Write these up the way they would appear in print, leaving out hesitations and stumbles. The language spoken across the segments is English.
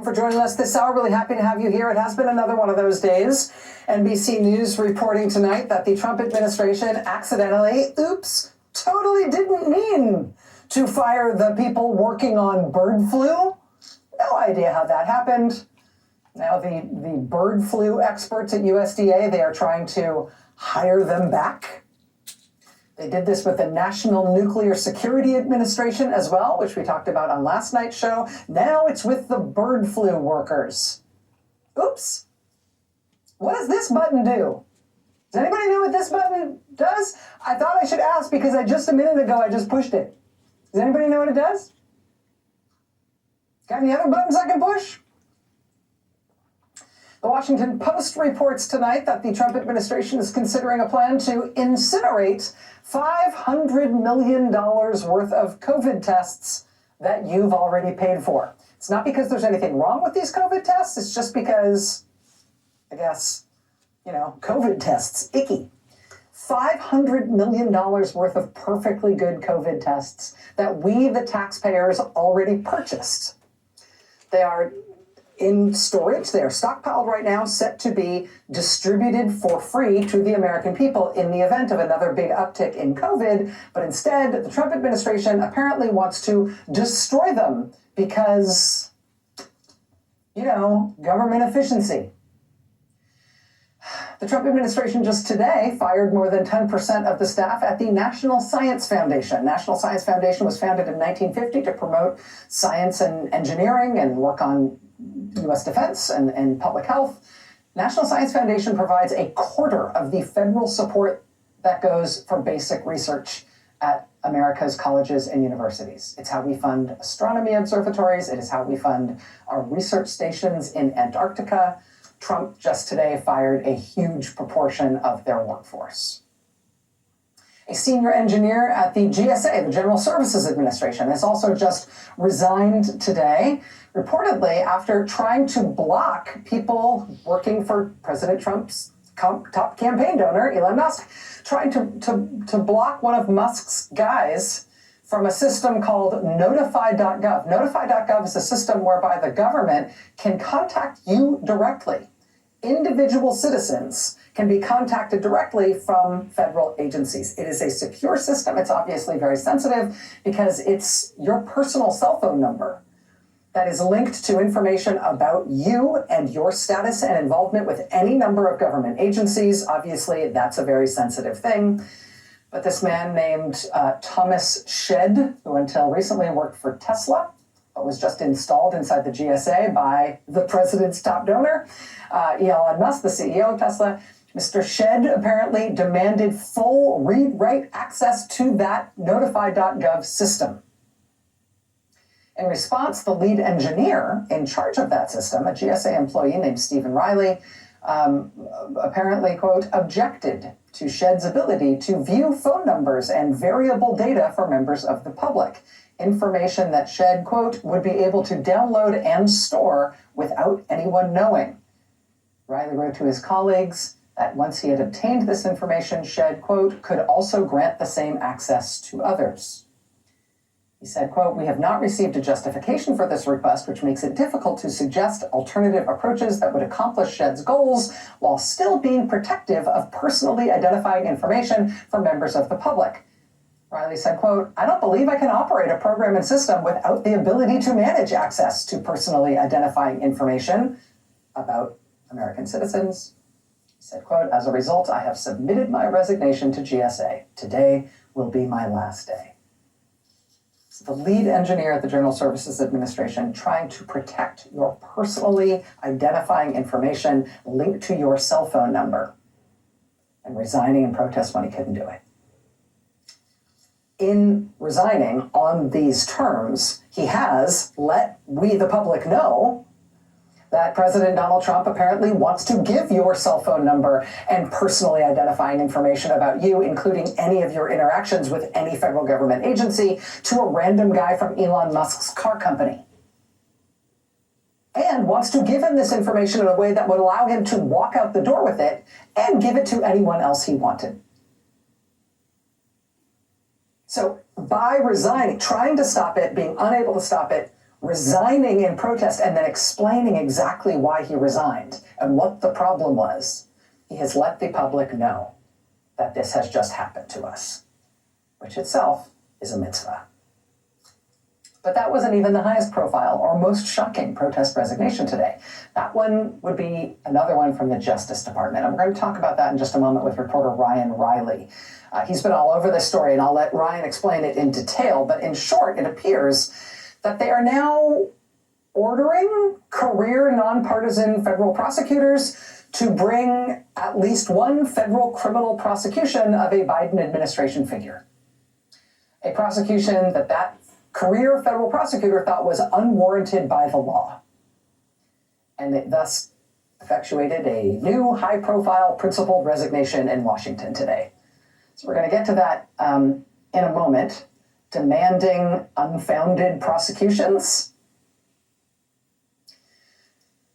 For joining us this hour. Really happy to have you here. It has been another one of those days. NBC News reporting tonight that the Trump administration accidentally, totally didn't mean to fire the people working on bird flu. No idea how that happened. Now the bird flu experts at USDA, they are trying to hire them back. They did this with the National Nuclear Security Administration as well, which we talked about on last night's show. Now it's with the bird flu workers. Oops. What does this button do? Does anybody know what this button does? I thought I should ask because just a minute ago I just pushed it. Does anybody know what it does? Got any other buttons I can push? The Washington Post reports tonight that the Trump administration is considering a plan to incinerate $500 million worth of COVID tests that you've already paid for. It's not because there's anything wrong with these COVID tests. It's just because, I guess, COVID tests, icky. $500 million worth of perfectly good COVID tests that we, the taxpayers, already purchased. They are in storage. They are stockpiled right now, set to be distributed for free to the American people in the event of another big uptick in COVID. But instead, the Trump administration apparently wants to destroy them because, government efficiency. The Trump administration just today fired more than 10% of the staff at the National Science Foundation. National Science Foundation was founded in 1950 to promote science and engineering and work on U.S. defense and public health. National Science Foundation provides a quarter of the federal support that goes for basic research at America's colleges and universities. It's how we fund astronomy observatories. It is how we fund our research stations in Antarctica. Trump just today fired a huge proportion of their workforce. A senior engineer at the GSA, the General Services Administration, has also just resigned today, reportedly after trying to block people working for President Trump's top campaign donor, Elon Musk, trying to block one of Musk's guys from a system called Notify.gov. Notify.gov is a system whereby the government can contact you directly. Individual citizens can be contacted directly from federal agencies. It is a secure system. It's obviously very sensitive because it's your personal cell phone number that is linked to information about you and your status and involvement with any number of government agencies. Obviously, that's a very sensitive thing. But this man named Thomas Shedd, who until recently worked for Tesla, but was just installed inside the GSA by the president's top donor, Elon Musk, the CEO of Tesla. Mr. Shedd apparently demanded full read-write access to that Notify.gov system. In response, the lead engineer in charge of that system, a GSA employee named Stephen Riley, apparently, quote, objected to Shedd's ability to view phone numbers and variable data for members of the public. Information that Shedd, quote, would be able to download and store without anyone knowing. Riley wrote to his colleagues that once he had obtained this information, Shedd, quote, could also grant the same access to others. He said, quote, we have not received a justification for this request, which makes it difficult to suggest alternative approaches that would accomplish Shedd's goals while still being protective of personally identifying information for members of the public. Riley said, quote, I don't believe I can operate a program and system without the ability to manage access to personally identifying information about American citizens. He said, quote, as a result, I have submitted my resignation to GSA. Today will be my last day. So the lead engineer at the General Services Administration trying to protect your personally identifying information linked to your cell phone number and resigning in protest when he couldn't do it. In resigning on these terms, he has let we, the public, know that President Donald Trump apparently wants to give your cell phone number and personally identifying information about you, including any of your interactions with any federal government agency, to a random guy from Elon Musk's car company. And wants to give him this information in a way that would allow him to walk out the door with it and give it to anyone else he wanted. So by resigning, trying to stop it, being unable to stop it, resigning in protest and then explaining exactly why he resigned and what the problem was, he has let the public know that this has just happened to us, which itself is a mitzvah. But that wasn't even the highest profile or most shocking protest resignation today. That one would be another one from the Justice Department. I'm going to talk about that in just a moment with reporter Ryan Riley. He's been all over this story, and I'll let Ryan explain it in detail. But in short, it appears that they are now ordering career nonpartisan federal prosecutors to bring at least one federal criminal prosecution of a Biden administration figure. A prosecution that career federal prosecutor thought was unwarranted by the law. And it thus effectuated a new high-profile principled resignation in Washington today. So we're going to get to that in a moment. Demanding unfounded prosecutions.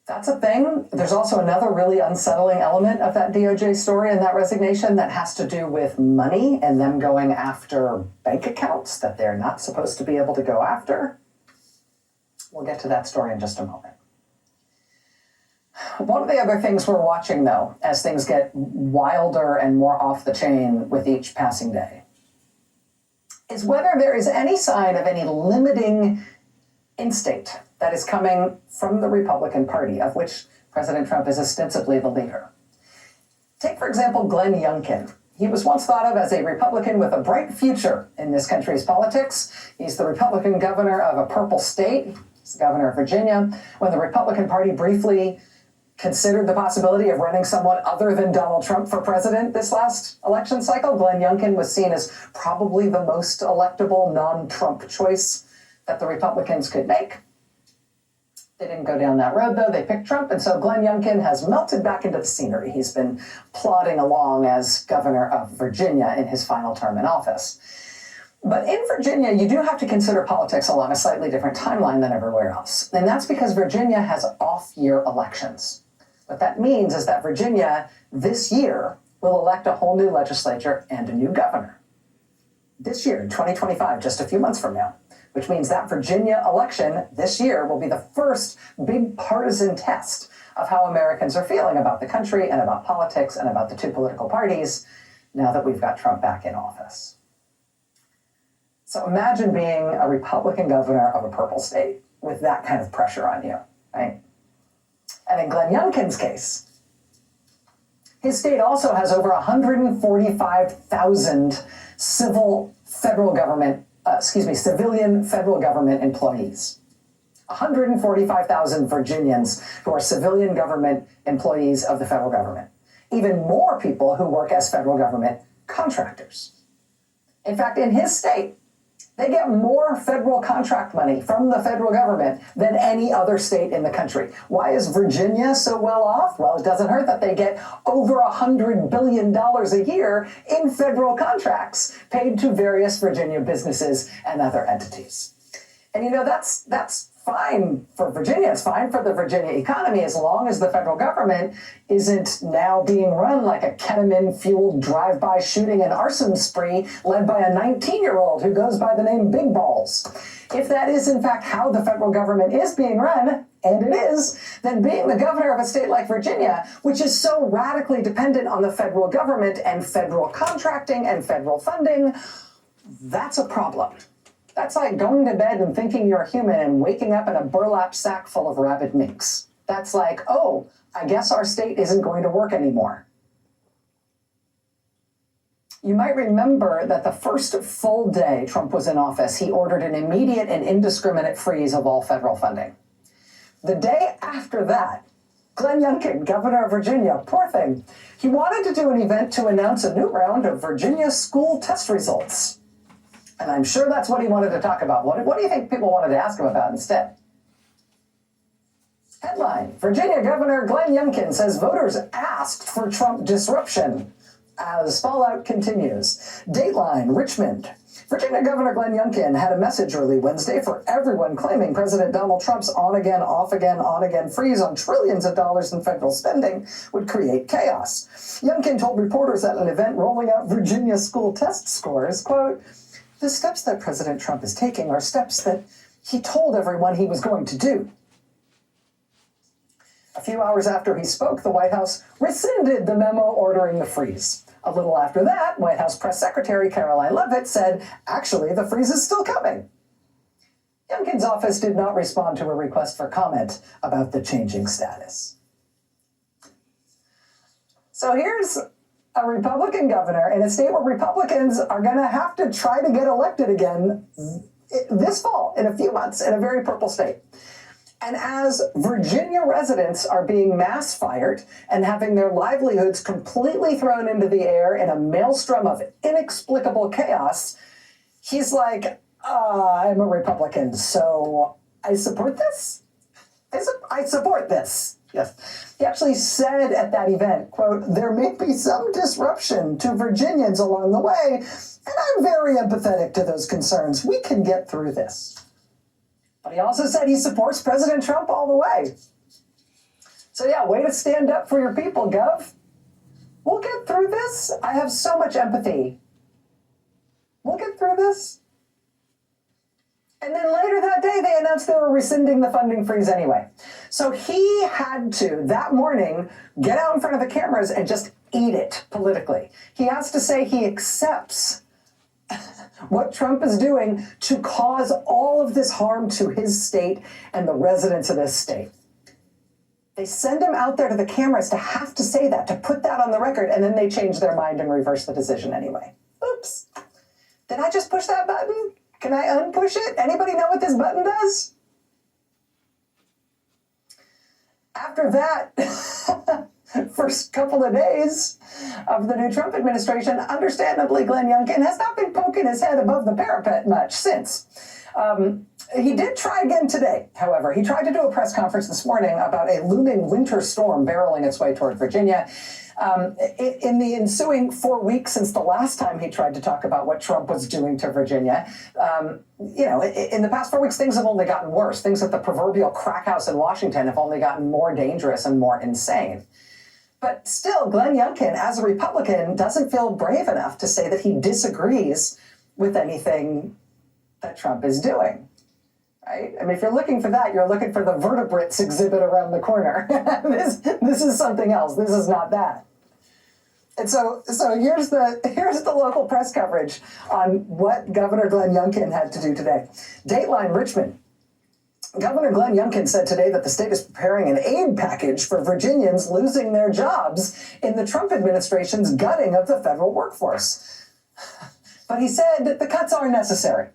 That's a thing. There's also another really unsettling element of that DOJ story and that resignation that has to do with money and them going after bank accounts that they're not supposed to be able to go after. We'll get to that story in just a moment. One of the other things we're watching, though, as things get wilder and more off the chain with each passing day, is whether there is any sign of any limiting instinct that is coming from the Republican Party, of which President Trump is ostensibly the leader. Take, for example, Glenn Youngkin. He was once thought of as a Republican with a bright future in this country's politics. He's the Republican governor of a purple state. He's the governor of Virginia. When the Republican Party briefly considered the possibility of running someone other than Donald Trump for president this last election cycle, Glenn Youngkin was seen as probably the most electable non-Trump choice that the Republicans could make. They didn't go down that road, though. They picked Trump, and so Glenn Youngkin has melted back into the scenery. He's been plodding along as governor of Virginia in his final term in office. But in Virginia, you do have to consider politics along a slightly different timeline than everywhere else. And that's because Virginia has off-year elections. What that means is that Virginia, this year, will elect a whole new legislature and a new governor. This year, in 2025, just a few months from now. Which means that Virginia election this year will be the first big partisan test of how Americans are feeling about the country and about politics and about the two political parties now that we've got Trump back in office. So imagine being a Republican governor of a purple state with that kind of pressure on you, right? And in Glenn Youngkin's case, his state also has over 145,000 civilian federal government employees. 145,000 Virginians who are civilian government employees of the federal government. Even more people who work as federal government contractors. In fact, in his state, they get more federal contract money from the federal government than any other state in the country. Why is Virginia so well off? Well, it doesn't hurt that they get over $100 billion a year in federal contracts paid to various Virginia businesses and other entities. And that's fine for Virginia. It's fine for the Virginia economy as long as the federal government isn't now being run like a ketamine-fueled drive-by shooting and arson spree led by a 19-year-old who goes by the name Big Balls. If that is, in fact, how the federal government is being run, and it is, then being the governor of a state like Virginia, which is so radically dependent on the federal government and federal contracting and federal funding, that's a problem. That's like going to bed and thinking you're human and waking up in a burlap sack full of rabid minks. That's like, oh, I guess our state isn't going to work anymore. You might remember that the first full day Trump was in office, he ordered an immediate and indiscriminate freeze of all federal funding. The day after that, Glenn Youngkin, governor of Virginia, poor thing, he wanted to do an event to announce a new round of Virginia school test results. And I'm sure that's what he wanted to talk about. What do you think people wanted to ask him about instead? Headline, Virginia Governor Glenn Youngkin says voters asked for Trump disruption as fallout continues. Dateline, Richmond. Virginia Governor Glenn Youngkin had a message early Wednesday for everyone claiming President Donald Trump's on-again, off-again, on-again freeze on trillions of dollars in federal spending would create chaos. Youngkin told reporters at an event rolling out Virginia school test scores, quote, "The steps that President Trump is taking are steps that he told everyone he was going to do. A few hours after he spoke, the White House rescinded the memo ordering the freeze. A little after that, White House Press Secretary Caroline Leavitt said, actually, the freeze is still coming. Youngkin's office did not respond to a request for comment about the changing status. So here's a Republican governor in a state where Republicans are going to have to try to get elected again this fall, in a few months, in a very purple state. And as Virginia residents are being mass fired and having their livelihoods completely thrown into the air in a maelstrom of inexplicable chaos, he's like, I'm a Republican, so I support this? I support this. Yes. He actually said at that event, quote, there may be some disruption to Virginians along the way, and I'm very empathetic to those concerns. We can get through this. But he also said he supports President Trump all the way. So yeah, way to stand up for your people, Gov. We'll get through this. I have so much empathy. We'll get through this. And then later that day, they announced they were rescinding the funding freeze anyway. So he had to, that morning, get out in front of the cameras and just eat it politically. He has to say he accepts what Trump is doing to cause all of this harm to his state and the residents of this state. They send him out there to the cameras to have to say that, to put that on the record, and then they change their mind and reverse the decision anyway. Oops. Did I just push that button? Can I unpush it? Anybody know what this button does? After that, first couple of days of the new Trump administration, understandably, Glenn Youngkin has not been poking his head above the parapet much since. He did try again today, however. He tried to do a press conference this morning about a looming winter storm barreling its way toward Virginia. In the ensuing 4 weeks since the last time he tried to talk about what Trump was doing to Virginia, in the past 4 weeks, things have only gotten worse. Things at the proverbial crack house in Washington have only gotten more dangerous and more insane. But still, Glenn Youngkin, as a Republican, doesn't feel brave enough to say that he disagrees with anything that Trump is doing. Right? I mean, if you're looking for that, you're looking for the vertebrates exhibit around the corner. This is something else. This is not that. And so here's the local press coverage on what Governor Glenn Youngkin had to do today. Dateline Richmond. Governor Glenn Youngkin said today that the state is preparing an aid package for Virginians losing their jobs in the Trump administration's gutting of the federal workforce. But he said that the cuts are necessary.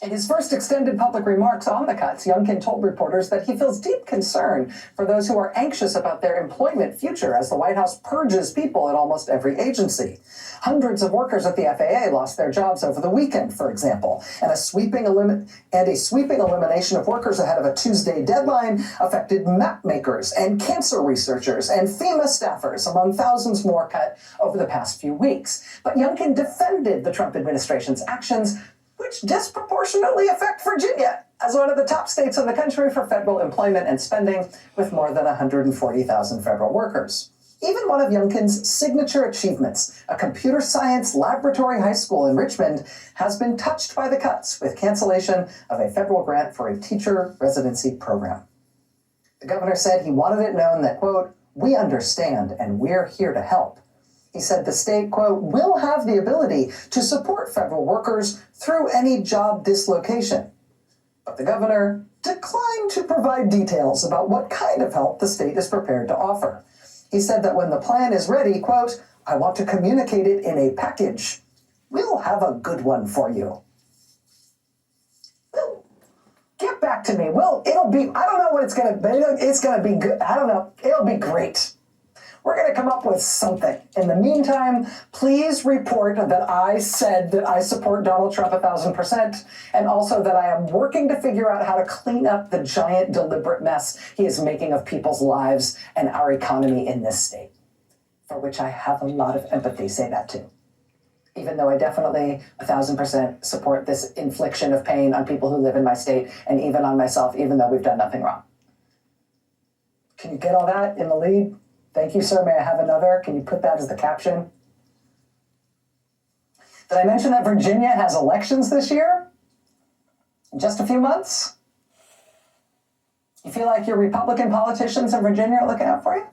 In his first extended public remarks on the cuts, Youngkin told reporters that he feels deep concern for those who are anxious about their employment future as the White House purges people at almost every agency. Hundreds of workers at the FAA lost their jobs over the weekend, for example, and a sweeping elimination of workers ahead of a Tuesday deadline affected map makers and cancer researchers and FEMA staffers, among thousands more cut over the past few weeks. But Youngkin defended the Trump administration's actions, which disproportionately affect Virginia as one of the top states in the country for federal employment and spending, with more than 140,000 federal workers. Even one of Youngkin's signature achievements, a computer science laboratory high school in Richmond, has been touched by the cuts with cancellation of a federal grant for a teacher residency program. The governor said he wanted it known that, quote, we understand and we're here to help. He said the state, quote, will have the ability to support federal workers through any job dislocation. But the governor declined to provide details about what kind of help the state is prepared to offer. He said that when the plan is ready, quote, I want to communicate it in a package. We'll have a good one for you. Get back to me. It'll be, I don't know what it's going to be. It's going to be good. I don't know. It'll be great. We're going to come up with something. In the meantime, please report that I said that I support Donald Trump 1,000%, and also that I am working to figure out how to clean up the giant deliberate mess he is making of people's lives and our economy in this state, for which I have a lot of empathy. Say that too. Even though I definitely 1,000% support this infliction of pain on people who live in my state, and even on myself, even though we've done nothing wrong. Can you get all that in the lead? Thank you, sir. May I have another? Can you put that as the caption? Did I mention that Virginia has elections this year? In just a few months? You feel like your Republican politicians in Virginia are looking out for you?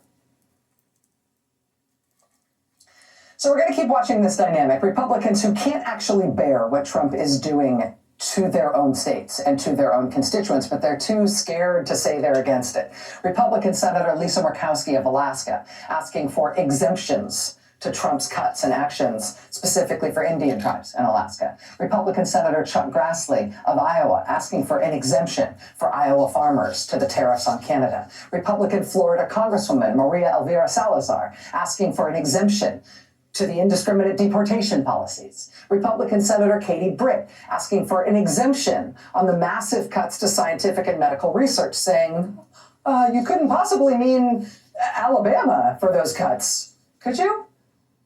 So we're going to keep watching this dynamic. Republicans who can't actually bear what Trump is doing to their own states and to their own constituents, but they're too scared to say they're against it. Republican Senator Lisa Murkowski of Alaska asking for exemptions to Trump's cuts and actions, specifically for Indian tribes in Alaska. Republican Senator Chuck Grassley of Iowa asking for an exemption for Iowa farmers to the tariffs on Canada. Republican Florida Congresswoman Maria Elvira Salazar asking for an exemption to the indiscriminate deportation policies. Republican Senator Katie Britt asking for an exemption on the massive cuts to scientific and medical research, saying, you couldn't possibly mean Alabama for those cuts, could you?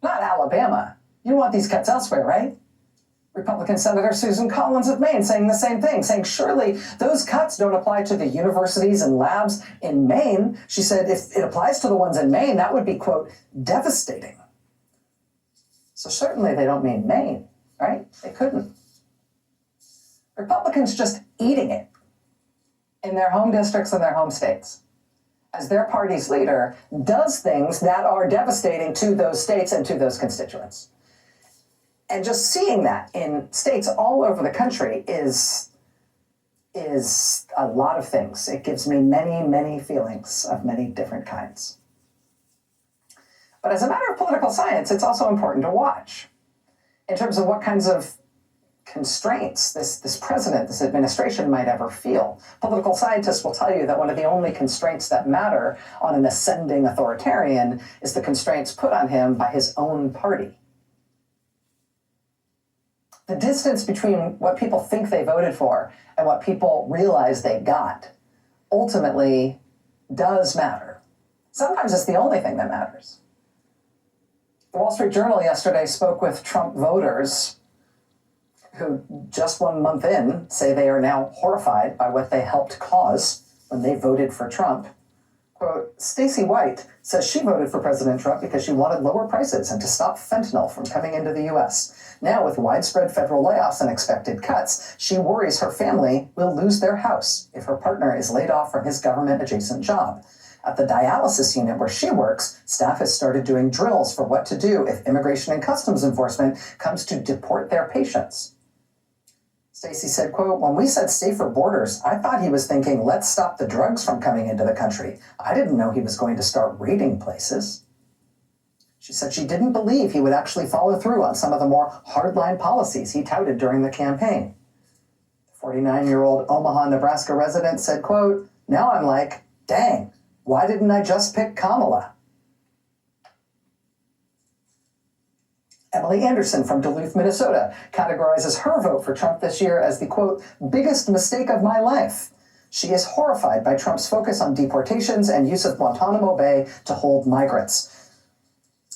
Not Alabama. You want these cuts elsewhere, right? Republican Senator Susan Collins of Maine saying the same thing, saying surely those cuts don't apply to the universities and labs in Maine. She said if it applies to the ones in Maine, that would be, quote, devastating. So certainly they don't mean Maine, right? They couldn't. Republicans just eating it in their home districts and their home states as their party's leader does things that are devastating to those states and to those constituents. And just seeing that in states all over the country is a lot of things. It gives me many, many feelings of many different kinds. But as a matter of political science, it's also important to watch in terms of what kinds of constraints this president, this administration might ever feel. Political scientists will tell you that one of the only constraints that matter on an ascending authoritarian is the constraints put on him by his own party. The distance between what people think they voted for and what people realize they got ultimately does matter. Sometimes it's the only thing that matters. The Wall Street Journal yesterday spoke with Trump voters who just 1 month in say they are now horrified by what they helped cause when they voted for Trump. Quote, Stacey White says she voted for President Trump because she wanted lower prices and to stop fentanyl from coming into the U.S. Now, with widespread federal layoffs and expected cuts, she worries her family will lose their house if her partner is laid off from his government-adjacent job. At the dialysis unit where she works, staff has started doing drills for what to do if Immigration and Customs Enforcement comes to deport their patients. Stacey said, quote, when we said safer borders, I thought he was thinking, let's stop the drugs from coming into the country. I didn't know he was going to start raiding places. She said she didn't believe he would actually follow through on some of the more hardline policies he touted during the campaign. The 49-year-old Omaha, Nebraska resident said, quote, now I'm like, dang, why didn't I just pick Kamala? Emily Anderson from Duluth, Minnesota, categorizes her vote for Trump this year as the, quote, biggest mistake of my life. She is horrified by Trump's focus on deportations and use of Guantanamo Bay to hold migrants.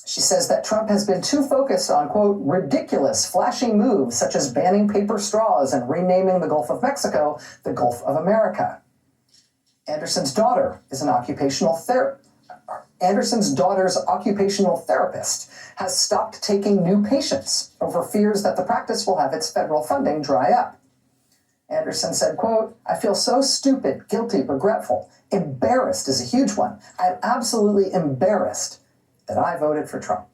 She says that Trump has been too focused on, quote, ridiculous, flashy moves such as banning paper straws and renaming the Gulf of Mexico the Gulf of America. Anderson's daughter's occupational therapist has stopped taking new patients over fears that the practice will have its federal funding dry up. Anderson said, quote, I feel so stupid, guilty, regretful. Embarrassed is a huge one. I'm absolutely embarrassed that I voted for Trump.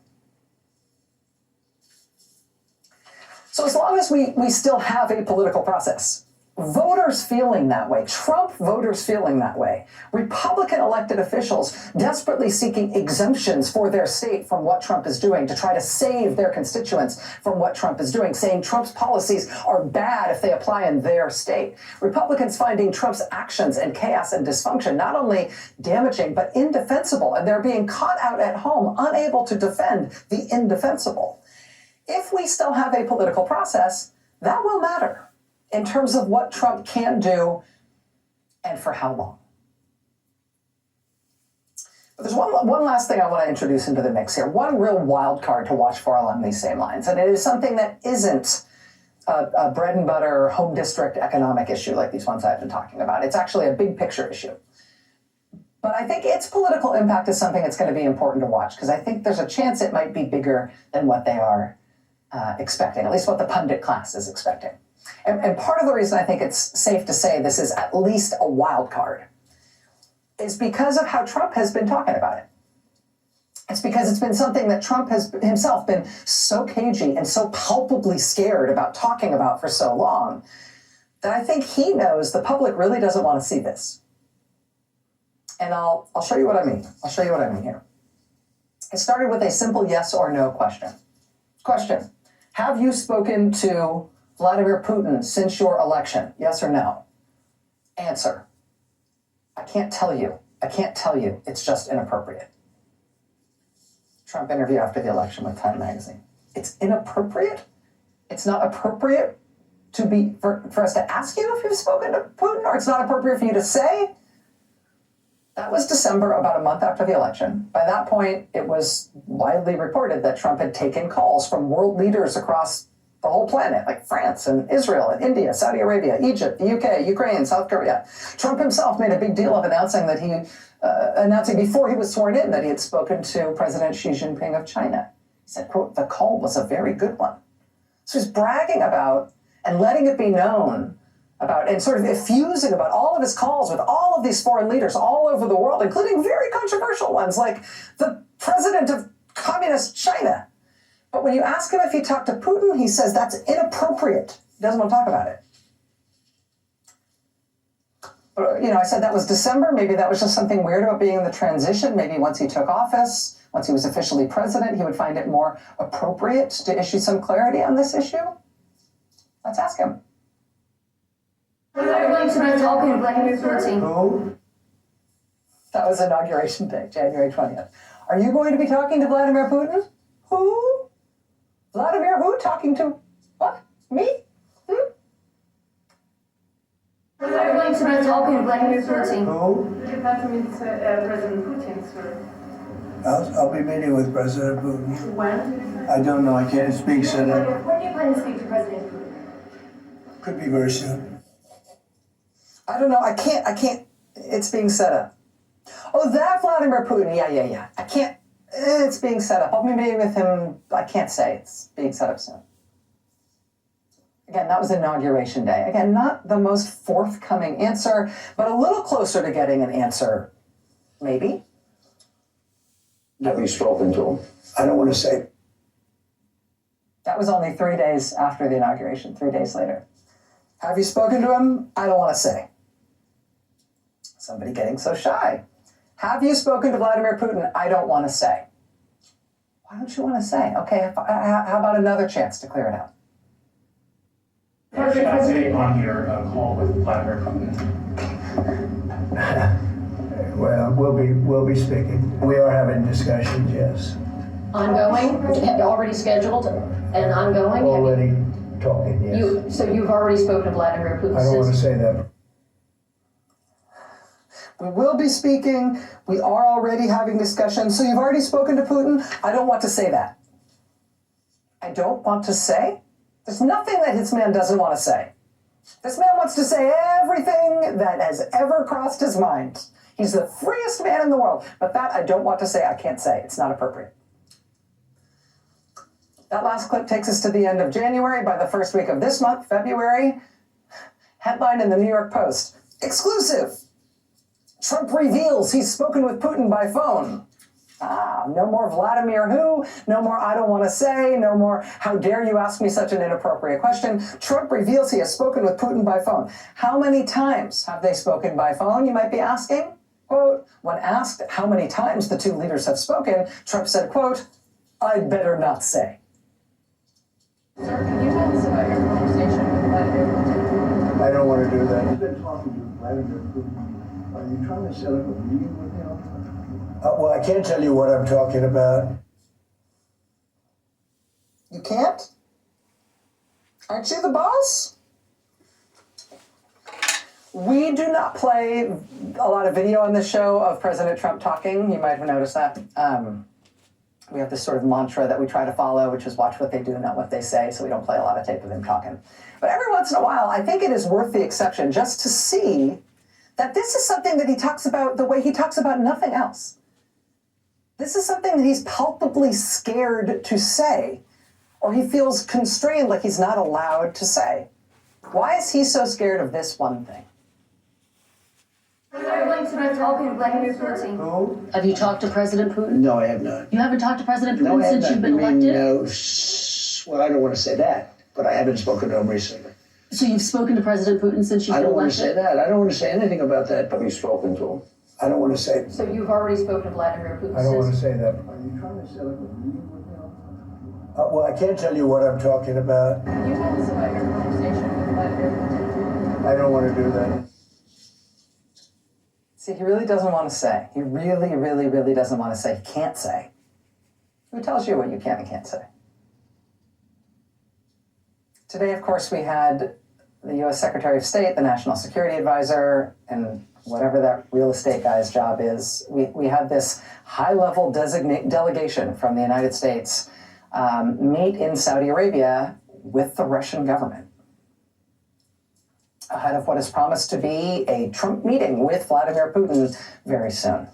So as long as we still have a political process, voters feeling that way, Trump voters feeling that way, Republican elected officials desperately seeking exemptions for their state from what Trump is doing to try to save their constituents from what Trump is doing, saying Trump's policies are bad if they apply in their state. Republicans finding Trump's actions and chaos and dysfunction not only damaging, but indefensible, and they're being caught out at home, unable to defend the indefensible. If we still have a political process, that will matter in terms of what Trump can do and for how long. But there's one last thing I want to introduce into the mix here, one real wild card to watch for along these same lines, and it is something that isn't a bread and butter home district economic issue like these ones I've been talking about. It's actually a big picture issue. But I think its political impact is something that's going to be important to watch, because I think there's a chance it might be bigger than what they are expecting, at least what the pundit class is expecting. And part of the reason I think it's safe to say this is at least a wild card is because of how Trump has been talking about it. It's because it's been something that Trump has himself been so cagey and so palpably scared about talking about for so long that I think he knows the public really doesn't want to see this. And I'll show you what I mean. I'll show you what I mean here. It started with a simple yes or no question. Question: have you spoken to Vladimir Putin since your election? Yes or no? Answer: I can't tell you. I can't tell you. It's just inappropriate. Trump interview after the election with Time magazine. It's inappropriate? It's not appropriate for us to ask you if you've spoken to Putin, or it's not appropriate for you to say? That was December, about a month after the election. By that point, it was widely reported that Trump had taken calls from world leaders across the whole planet, like France and Israel and India, Saudi Arabia, Egypt, the UK, Ukraine, South Korea. Trump himself made a big deal of announcing that announcing before he was sworn in that he had spoken to President Xi Jinping of China. He said, quote, the call was a very good one. So he's bragging about and letting it be known about and sort of effusing about all of his calls with all of these foreign leaders all over the world, including very controversial ones like the president of communist China. But when you ask him if he talked to Putin, he says that's inappropriate. He doesn't want to talk about it. But, I said that was December. Maybe that was just something weird about being in the transition. Maybe once he took office, once he was officially president, he would find it more appropriate to issue some clarity on this issue. Let's ask him. Are going to be talking to Vladimir Putin? Who? That was Inauguration Day, January 20th. Are you going to be talking to Vladimir Putin? Who? Vladimir who? Talking to what? Me? Are going to be talking to Vladimir Putin? Who? You have to meet President Putin, sir. I'll be meeting with President Putin. When? I don't know. I can't speak Senate. When do you plan to speak to President Putin? Could be very soon. I don't know. I can't. It's being set up. Oh, that Vladimir Putin. Yeah. I can't. It's being set up. I'll be meeting with him. I can't say. It's being set up soon. Again, that was Inauguration Day. Again, not the most forthcoming answer, but a little closer to getting an answer, maybe. Have you spoken to him? I don't want to say. That was only 3 days after the inauguration, 3 days later. Have you spoken to him? I don't want to say. Somebody getting so shy. Have you spoken to Vladimir Putin? I don't want to say. Why don't you want to say? Okay, how about another chance to clear it out? What should I say on your call with Vladimir Putin? Well, we'll be speaking. We are having discussions, yes. Ongoing, already scheduled, and ongoing. Already talking, yes. So you've already spoken to Vladimir Putin. I don't want to say that. We will be speaking. We are already having discussions. So you've already spoken to Putin? I don't want to say that. I don't want to say? There's nothing that this man doesn't want to say. This man wants to say everything that has ever crossed his mind. He's the freest man in the world. But that I don't want to say. I can't say. It's not appropriate. That last clip takes us to the end of January. By the first week of this month, February, headline in the New York Post. Exclusive. Trump reveals he's spoken with Putin by phone. No more Vladimir who, no more I don't want to say, no more how dare you ask me such an inappropriate question. Trump reveals he has spoken with Putin by phone. How many times have they spoken by phone, you might be asking? Quote, when asked how many times the two leaders have spoken, Trump said, quote, I'd better not say. Sir, can you tell us about your conversation with Vladimir Putin? I don't want to do that. You've been talking to Vladimir Putin. Are you trying to set up a meeting with him? Well, I can't tell you what I'm talking about. You can't? Aren't you the boss? We do not play a lot of video on this show of President Trump talking. You might have noticed that. We have this sort of mantra that we try to follow, which is watch what they do, not what they say, so we don't play a lot of tape of him talking. But every once in a while, I think it is worth the exception just to see that this is something that he talks about the way he talks about nothing else. This is something that he's palpably scared to say, or he feels constrained like he's not allowed to say. Why is he so scared of this one thing? Are you going to be talking to Vladimir Putin? Who? Have you talked to President Putin? No, I have not. You haven't talked to President No, Putin I have since not. you've been You mean, elected? well, I don't want to say that, but I haven't spoken to him recently. So you've spoken to President Putin since you've I been don't want elected? to say that. I don't want to say anything about that. Have you spoken to him? I don't want to say. So you've already spoken to Vladimir Putin I don't want to since. say that. Are you trying to set up a meeting with him? Well, I can't tell you what I'm talking about. Can you tell us about your conversation with Vladimir Putin? I don't want to do that. See, he really doesn't want to say. He really, really, really doesn't want to say. He can't say. Who tells you what you can and can't say? Today, of course, we had the U.S. Secretary of State, the National Security Advisor, and whatever that real estate guy's job is. We had this high-level delegation from the United States meet in Saudi Arabia with the Russian government ahead of what is promised to be a Trump meeting with Vladimir Putin very soon.